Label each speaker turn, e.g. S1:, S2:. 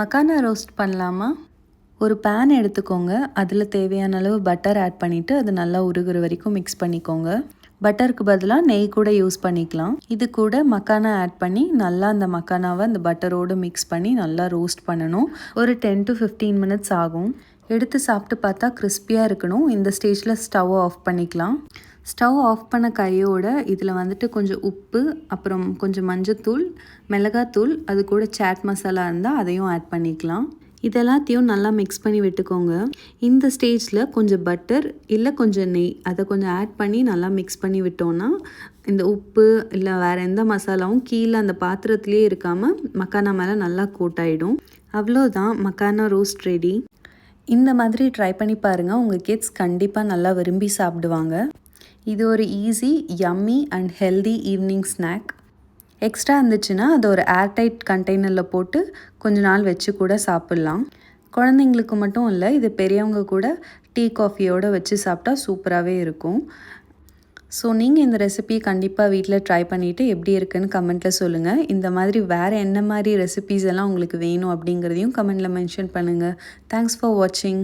S1: Makhana roast பண்ணலாமா? ஒரு pan எடுத்துக்கோங்க. அதில் தேவையான அளவு பட்டர் ஆட் பண்ணிவிட்டு அது நல்லா உருகுற வரைக்கும் மிக்ஸ் பண்ணிக்கோங்க. பட்டருக்கு பதிலாக நெய் கூட யூஸ் பண்ணிக்கலாம். இது கூட மக்கானா ஆட் பண்ணி நல்லா அந்த மக்கானாவை அந்த பட்டரோடு மிக்ஸ் பண்ணி நல்லா ரோஸ்ட் பண்ணணும். ஒரு 10 to 15 மினிட்ஸ் ஆகும். எடுத்து சாப்பிட்டு பார்த்தா கிறிஸ்பியாக இருக்கணும். இந்த ஸ்டேஜில் ஸ்டவ் ஆஃப் பண்ணிக்கலாம். ஸ்டவ் ஆஃப் பண்ண கையோட இதில் வந்துட்டு கொஞ்சம் உப்பு, அப்புறம் கொஞ்சம் மஞ்சத்தூள், மிளகாத்தூள், அது கூட சாட் மசாலா இருந்தால் அதையும் ஆட் பண்ணிக்கலாம். இதெல்லாத்தையும் நல்லா மிக்ஸ் பண்ணி விட்டுக்கோங்க. இந்த ஸ்டேஜில் கொஞ்சம் பட்டர் இல்லை கொஞ்சம் நெய் அதை கொஞ்சம் ஆட் பண்ணி நல்லா மிக்ஸ் பண்ணி விட்டோன்னா இந்த உப்பு இல்லை வேறு எந்த மசாலாவும் கீழே அந்த பாத்திரத்துலேயே இருக்காமல் மக்கானா மேலே நல்லா கோட்டாயிடும். அவ்வளோதான், மக்கானா ரோஸ்ட் ரெடி. இந்த மாதிரி ட்ரை பண்ணி பாருங்கள். உங்கள் கிட்ஸ் கண்டிப்பாக நல்லா விரும்பி சாப்பிடுவாங்க. இது ஒரு easy, yummy and healthy evening snack. Extra இருந்துச்சுன்னா அதை ஒரு ஏர்டைட் கண்டெய்னரில் போட்டு கொஞ்ச நாள் வச்சு கூட சாப்பிட்லாம். குழந்தைங்களுக்கு மட்டும் இல்லை, இது பெரியவங்க கூட டீ காஃபியோடு வச்சு சாப்பிட்டா சூப்பராகவே இருக்கும். ஸோ நீங்கள் இந்த ரெசிபியை கண்டிப்பாக வீட்டில் ட்ரை பண்ணிவிட்டு எப்படி இருக்குன்னு கமெண்ட்டில் சொல்லுங்கள். இந்த மாதிரி வேறு என்ன மாதிரி ரெசிபீஸ் எல்லாம் உங்களுக்கு வேணும் அப்படிங்கிறதையும் கமெண்ட்டில் மென்ஷன் பண்ணுங்கள். தேங்க்ஸ் ஃபார் வாட்சிங்.